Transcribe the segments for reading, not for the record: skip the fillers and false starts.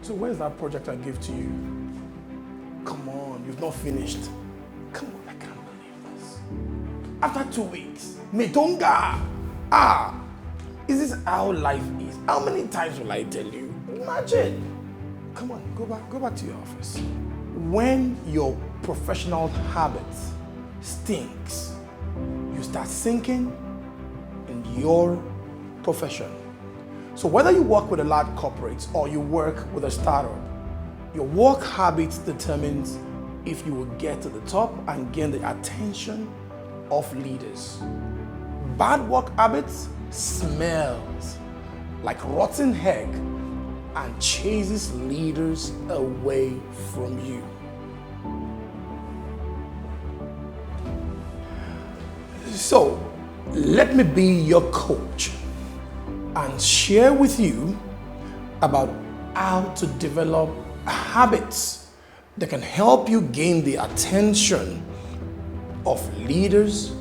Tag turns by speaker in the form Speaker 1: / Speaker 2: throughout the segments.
Speaker 1: So where's that project I gave to you? Come on, you've not finished. Come on, I can't believe this. After 2 weeks, Metonga. Is this how life is? How many times will I tell you? Imagine. Come on, go back to your office. When your professional habit stinks, you start sinking in your profession. So whether you work with a large corporate or you work with a startup, your work habits determines if you will get to the top and gain the attention of leaders. Bad work habits smells like rotten egg and chases leaders away from you. So let me be your coach and share with you about how to develop habits that can help you gain the attention of leaders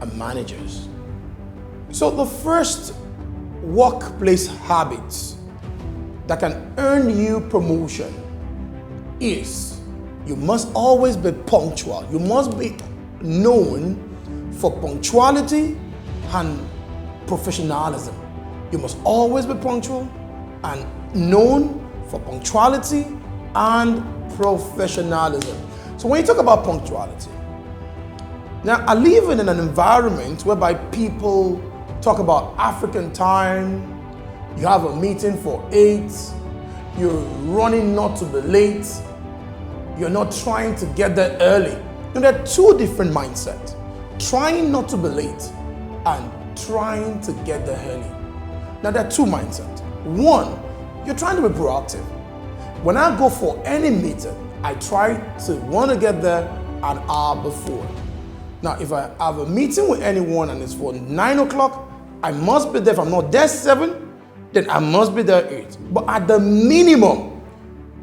Speaker 1: and managers. So the first workplace habits that can earn you promotion is you must always be punctual. You must be known for punctuality and professionalism. You must always be punctual and known for punctuality and professionalism. So when you talk about punctuality, now I live in an environment whereby people talk about African time. You have a meeting for 8, you're running not to be late, you're not trying to get there early. And there are two different mindsets: trying not to be late and trying to get there early. Now there are two mindsets. One, you're trying to be proactive. When I go for any meeting, I try to want to get there an hour before. Now if I have a meeting with anyone and it's for 9 o'clock, I must be there. If I'm not there 7, then I must be there 8. But at the minimum,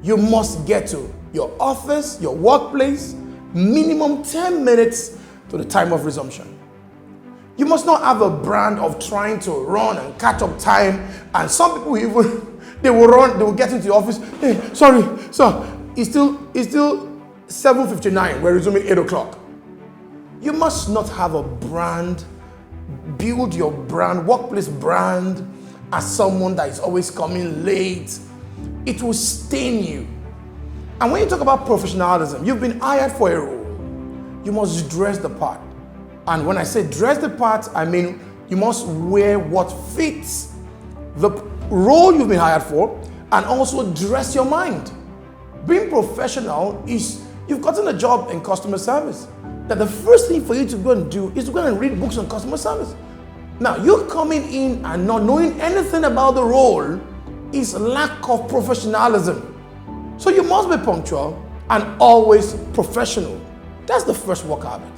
Speaker 1: you must get to your office, your workplace, minimum 10 minutes to the time of resumption. You must not have a brand of trying to run and catch up time. And some people even, they will get into the office. Hey, sorry, sir, it's still 7:59. We're resuming 8 o'clock. You must not have a brand. Build your brand, workplace brand, as someone that is always coming late. It will stain you. And when you talk about professionalism, you've been hired for a role. You must dress the part. And when I say dress the part, I mean you must wear what fits the role you've been hired for, and also dress your mind. Being professional is, you've gotten a job in customer service, that the first thing for you to go and do is to go and read books on customer service. Now, you coming in and not knowing anything about the role is lack of professionalism. So you must be punctual and always professional. That's the first work habit.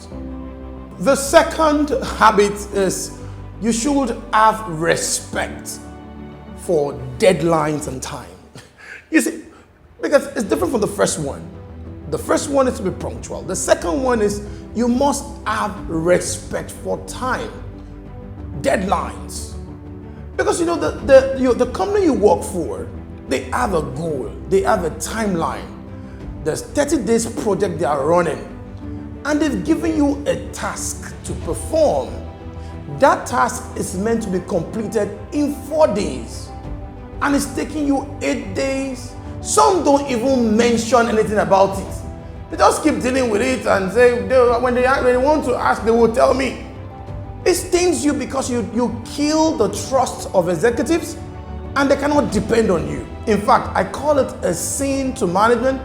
Speaker 1: The second habit is you should have respect for deadlines and time. You see, because it's different from the first one. The first one is to be punctual. The second one is you must have respect for time, deadlines. Because you know the company you work for, they have a goal, they have a timeline. There's 30 days project they are running, and they've given you a task to perform. That task is meant to be completed in 4 days, and it's taking you 8 days. Some don't even mention anything about it. They just keep dealing with it and say, when they want to ask, they will tell me. It stings you because you kill the trust of executives and they cannot depend on you. In fact, I call it a sin to management,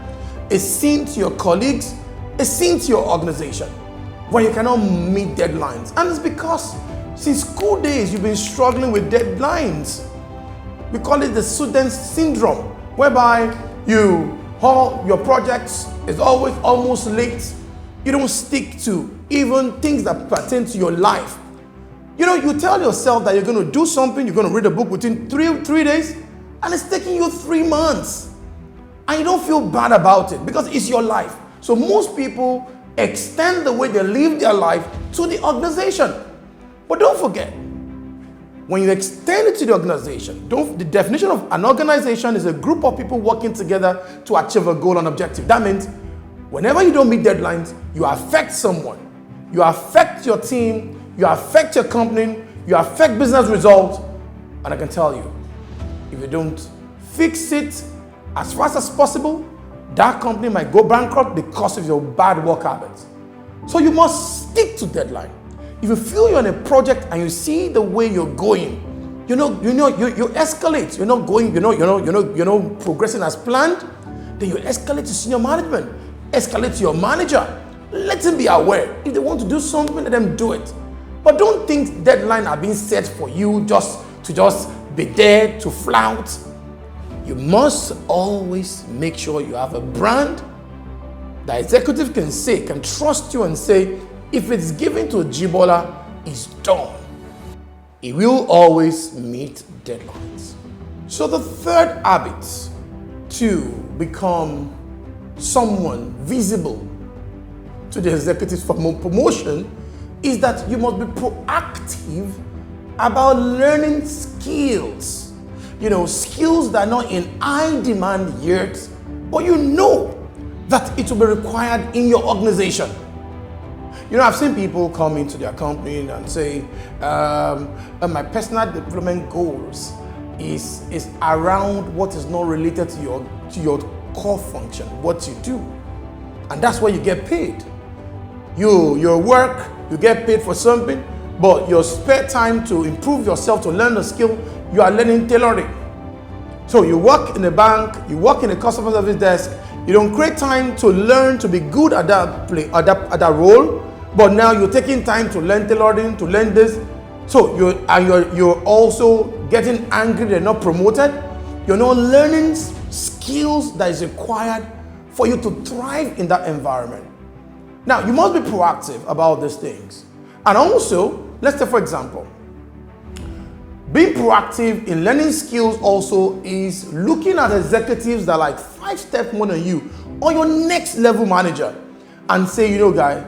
Speaker 1: a sin to your colleagues, a sin to your organization when you cannot meet deadlines. And it's because since school days, you've been struggling with deadlines. We call it the student syndrome, whereby all your projects is always almost late. You don't stick to even things that pertain to your life. You know, you tell yourself that you're going to do something, you're going to read a book within three days, and it's taking you 3 months. And you don't feel bad about it because it's your life. So most people extend the way they live their life to the organization. But don't forget, when you extend it to the organization, the definition of an organization is a group of people working together to achieve a goal and objective. That means whenever you don't meet deadlines, you affect someone. You affect your team, you affect your company, you affect business results. And I can tell you, if you don't fix it as fast as possible, that company might go bankrupt because of your bad work habits. So you must stick to deadline. If you feel you're in a project and you see the way you're going, you escalate. You're not going, you're not progressing as planned. Then you escalate to senior management, escalate to your manager. Let him be aware. If they want to do something, let them do it. But don't think deadlines are being set for you just to be there to flout. You must always make sure you have a brand that executive can trust you and say, if it's given to Ajibola, it's done. It will always meet deadlines. So the third habit to become someone visible to the executives for promotion is that you must be proactive about learning skills. Skills that are not in high demand yet, but you know that it will be required in your organization. I've seen people come into their company and say, my personal development goals is around what is not related to your core function, what you do. And that's where you get paid. Your work, you get paid for something, but your spare time to improve yourself, to learn the skill, you are learning tailoring. So you work in a bank, you work in a customer service desk, you don't create time to learn to be good at that role, but now you're taking time to learn tailoring, to learn this. So you're also getting angry they're not promoted. You're not learning skills that is required for you to thrive in that environment. Now, you must be proactive about these things. And also, let's say, for example, being proactive in learning skills also is looking at executives that are like 5 steps more than you or your next level manager and say, guy,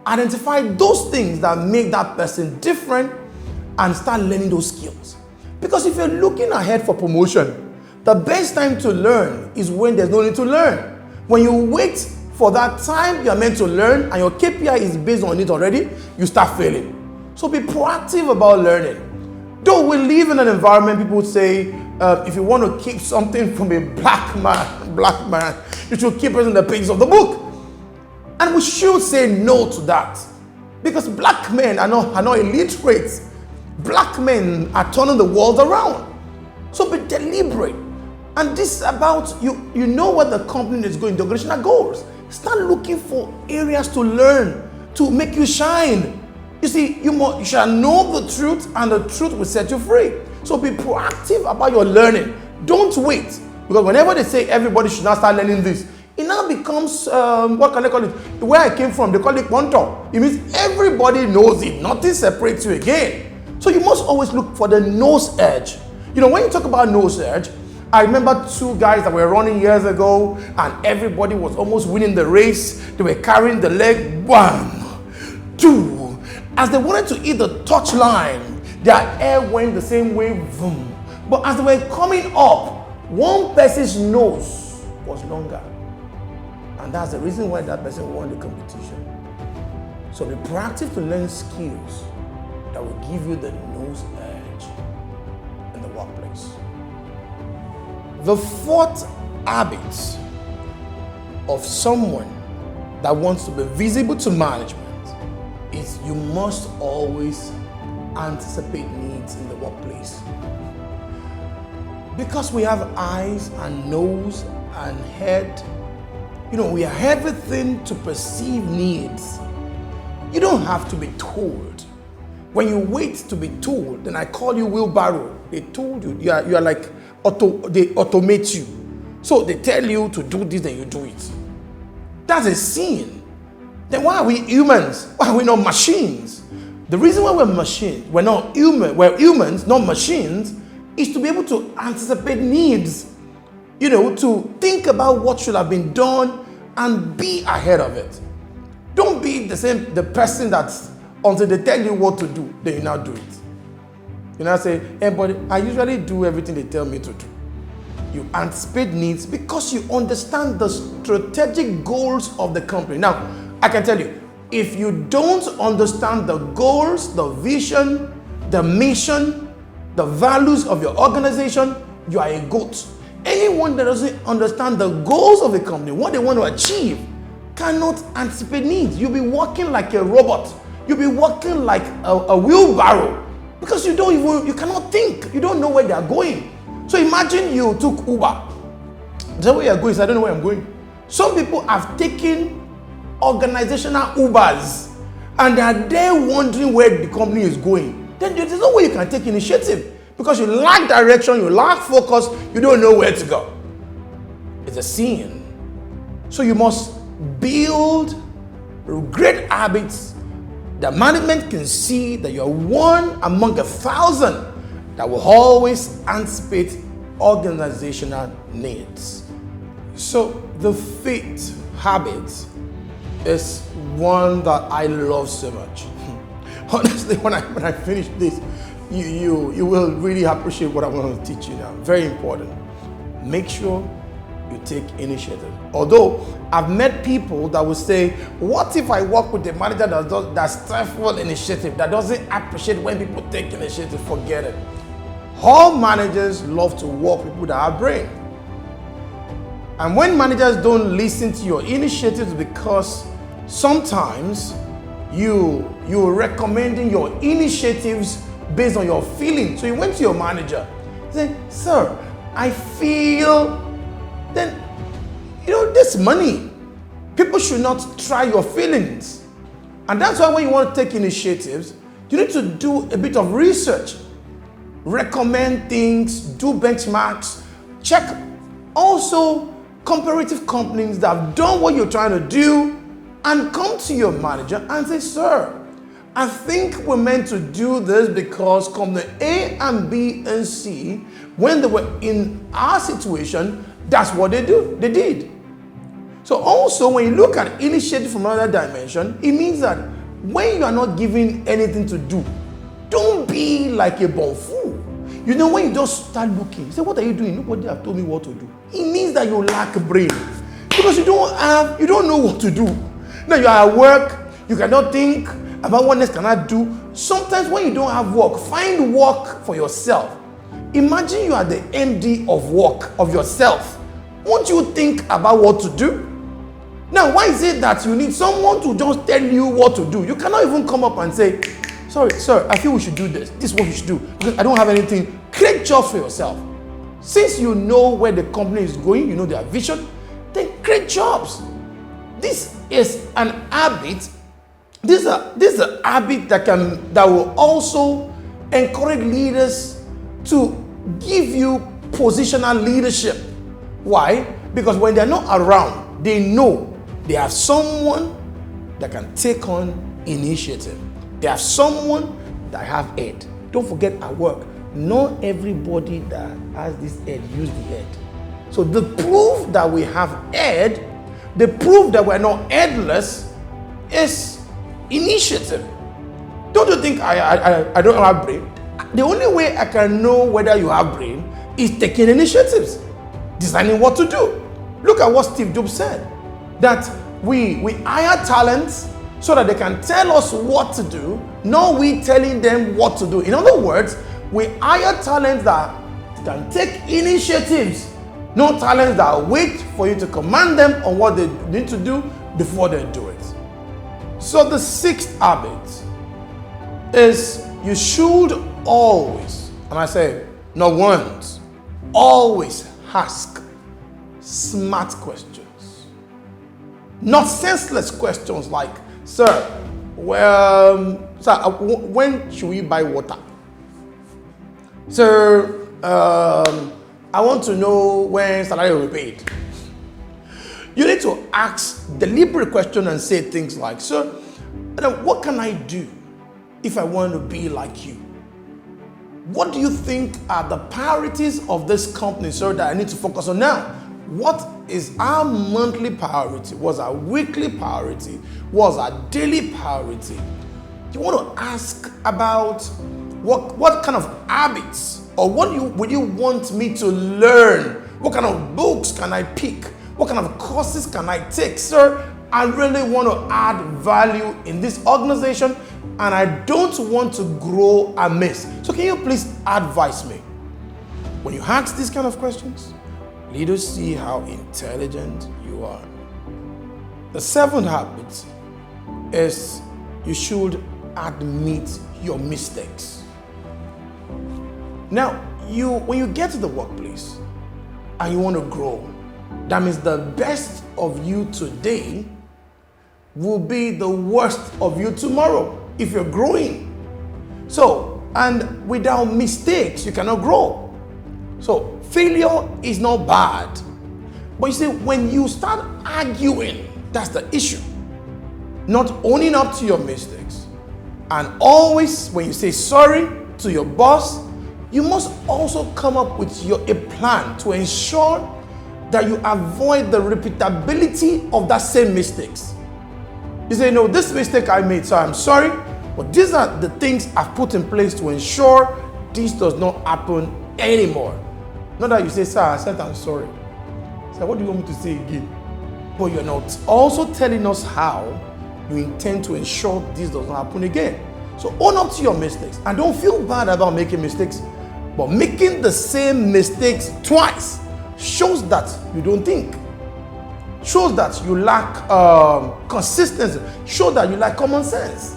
Speaker 1: identify those things that make that person different and start learning those skills. Because if you're looking ahead for promotion, the best time to learn is when there's no need to learn. When you wait for that time you're meant to learn and your KPI is based on it already, you start failing. So be proactive about learning. Though we live in an environment, people would say, if you want to keep something from a black man, you should keep it in the pages of the book. And we should say no to that. Because black men are not illiterate. Black men are turning the world around. So be deliberate. And this is about, you know what the company is going, the organizational goals. Start looking for areas to learn, to make you shine. You see, you shall know the truth and the truth will set you free. So be proactive about your learning. Don't wait. Because whenever they say everybody should now start learning this, it now becomes, what can I call it? Where I came from, they call it quantum. It means everybody knows it. Nothing separates you again. So you must always look for the nose edge. When you talk about nose edge, I remember 2 guys that were running years ago and everybody was almost winning the race. They were carrying the leg, 1, 2. As they wanted to hit the touch line, their air went the same way, boom. But as they were coming up, one person's nose was longer. And that's the reason why that person won the competition. So be proactive to learn skills that will give you the nose edge in the workplace. The 4th habit of someone that wants to be visible to management is you must always anticipate needs in the workplace. Because we have eyes and nose and head, we have everything to perceive needs. You don't have to be told. When you wait to be told, then I call you wheelbarrow. They told you, you are like, they automate you. So they tell you to do this, then you do it. That's a sin. Then why are we humans? Why are we not machines? The reason why we're machines, we're humans, not machines, is to be able to anticipate needs. To think about what should have been done and be ahead of it. Don't be the person that's until they tell you what to do, then you now do it. You know, I say, hey, but I usually do everything they tell me to do. You anticipate needs because you understand the strategic goals of the company. Now, I can tell you, if you don't understand the goals, the vision, the mission, the values of your organization, you are a goat. Anyone that doesn't understand the goals of a company, what they want to achieve, cannot anticipate needs. You'll be walking like a robot. You'll be walking like a wheelbarrow because you cannot think. You don't know where they are going. So imagine you took Uber. The way you're going is, I don't know where I'm going. Some people have taken organizational Ubers and they are there wondering where the company is going. Then there's no way you can take initiative because you lack direction, you lack focus, you don't know where to go. It's a sin. So you must build great habits that management can see that you're one among 1,000 that will always anticipate organizational needs. So the fifth habit is one that I love so much. Honestly, when I finish this, you will really appreciate what I want to teach you now. Very important. Make sure you take initiative. Although I've met people that will say, what if I work with a manager that's stifle initiative, that doesn't appreciate when people take initiative? Forget it. All managers love to work with people that have brain. And when managers don't listen to your initiatives because sometimes you're recommending your initiatives based on your feelings. So you went to your manager, say, sir, I feel, then, this money, people should not try your feelings. And that's why when you want to take initiatives, you need to do a bit of research. Recommend things, do benchmarks, check also comparative companies that have done what you're trying to do, and come to your manager and say, sir, I think we're meant to do this because company A and B and C, when they were in our situation, that's what they did. So also when you look at initiative from another dimension, it means that when you are not given anything to do, don't be like a born fool. When you just start looking, you say, what are you doing? Nobody have told me what to do. It means that you lack a brain because you don't know what to do. Now you are at work, you cannot think about what next can I do. Sometimes when you don't have work, find work for yourself. Imagine you are the MD of work of yourself. Won't you think about what to do? Now, why is it that you need someone to just tell you what to do? You cannot even come up and say, sorry, sir, I feel we should do this. This is what we should do. Because I don't have anything. Create jobs for yourself. Since you know where the company is going, you know their vision, then create jobs. This is an habit. This is a habit that will also encourage leaders to give you positional leadership. Why? Because when they're not around, they know they have someone that can take on initiative. They have someone that have head. Don't forget at work, not everybody that has this head use the head. So the proof that we have head, the proof that we're not headless is initiative. Don't you think I don't have brain? The only way I can know whether you have brain is taking initiatives, designing what to do. Look at what Steve Jobs said, that we hire talents so that they can tell us what to do, not we telling them what to do. In other words, we hire talents that can take initiatives, not talents that wait for you to command them on what they need to do before they do it. So the sixth habit is you should always, and I say not once, always ask smart questions. Not senseless questions like, sir, when should we buy water? Sir, I want to know when salary will be paid. You need to ask deliberate questions and say things like, sir, what can I do if I want to be like you? What do you think are the priorities of this company, sir, that I need to focus on now? What is our monthly priority? What's our weekly priority? What's our daily priority? You want to ask about What kind of habits or would you want me to learn? What kind of books can I pick? What kind of courses can I take? Sir, I really want to add value in this organization and I don't want to grow amiss. So can you please advise me? When you ask these kind of questions, leaders see how intelligent you are. The seventh habit is you should admit your mistakes. Now, when you get to the workplace and you want to grow, that means the best of you today will be the worst of you tomorrow if you're growing. So, and without mistakes, you cannot grow. So, failure is not bad. But you see, when you start arguing, that's the issue. Not owning up to your mistakes. And always, when you say sorry to your boss, you must also come up with a plan to ensure that you avoid the repeatability of that same mistakes. You say, no, this mistake I made, so I'm sorry, but these are the things I've put in place to ensure this does not happen anymore. Not that you say, sir, I said I'm sorry. So what do you want me to say again? But you're not also telling us how you intend to ensure this does not happen again. So own up to your mistakes and don't feel bad about making mistakes. But making the same mistakes twice shows that you don't think, shows that you lack consistency, shows that you lack common sense.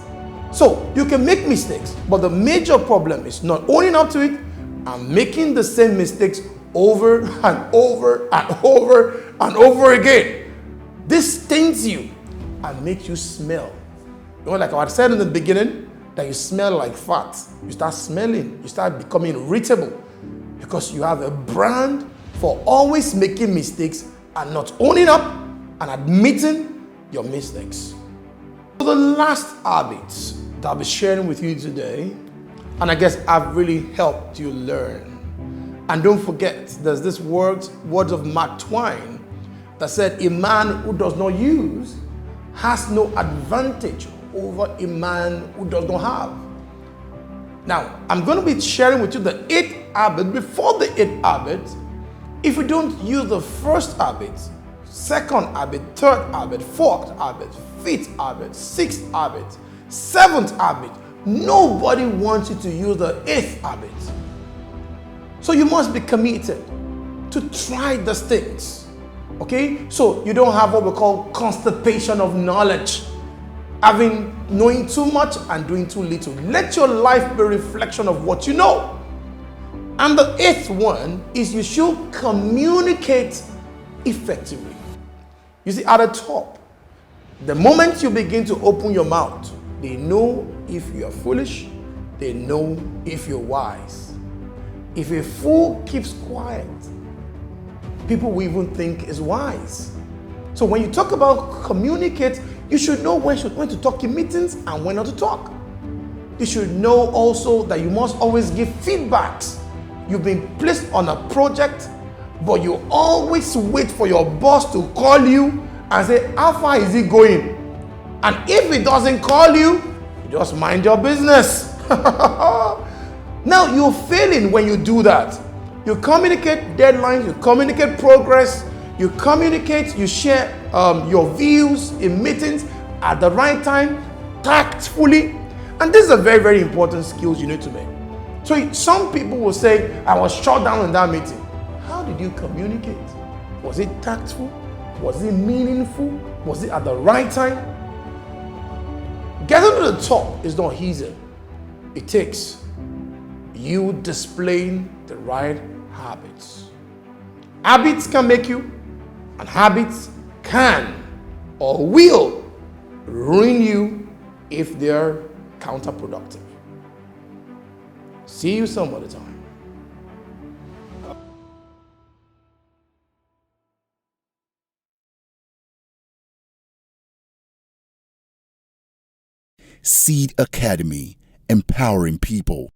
Speaker 1: So you can make mistakes, but the major problem is not owning up to it and making the same mistakes over and over and over and over again. This stains you and makes you smell. You know, like I said in the beginning, that you smell like fat. You start smelling, you start becoming irritable because you have a brand for always making mistakes and not owning up and admitting your mistakes. So the last habits that I'll be sharing with you today, and I guess I've really helped you learn. And don't forget, there's this words of Mark Twain that said, a man who does not use has no advantage over a man who does not have. Now, I'm going to be sharing with you the 8th habit. Before the 8th habit, if you don't use the first habit, second habit, third habit, fourth habit, fifth habit, sixth habit, seventh habit, nobody wants you to use the 8th habit. So you must be committed to try these things. Okay? So you don't have what we call constipation of knowledge. Knowing too much and doing too little. Let your life be a reflection of what you know. And the 8th one is you should communicate effectively. You see, at the top, the moment you begin to open your mouth, they know if you are foolish, they know if you're wise. If a fool keeps quiet, people will even think is wise. So when you talk about communicate, you should know when to talk in meetings and when not to talk. You should know also that you must always give feedbacks. You've been placed on a project, but you always wait for your boss to call you and say, how far is it going? And if it doesn't call you, you just mind your business. Now you're failing when you do that. You communicate deadlines, you communicate progress, you communicate, you share your views in meetings at the right time, tactfully. And this is a very, very important skills you need to make. So some people will say, I was shut down in that meeting. How did you communicate? Was it tactful? Was it meaningful? Was it at the right time? Getting to the top is not easy. It takes you displaying the right habits. Habits can make you, and habits can or will ruin you if they're counterproductive. See you some other time.
Speaker 2: Seed Academy, empowering people.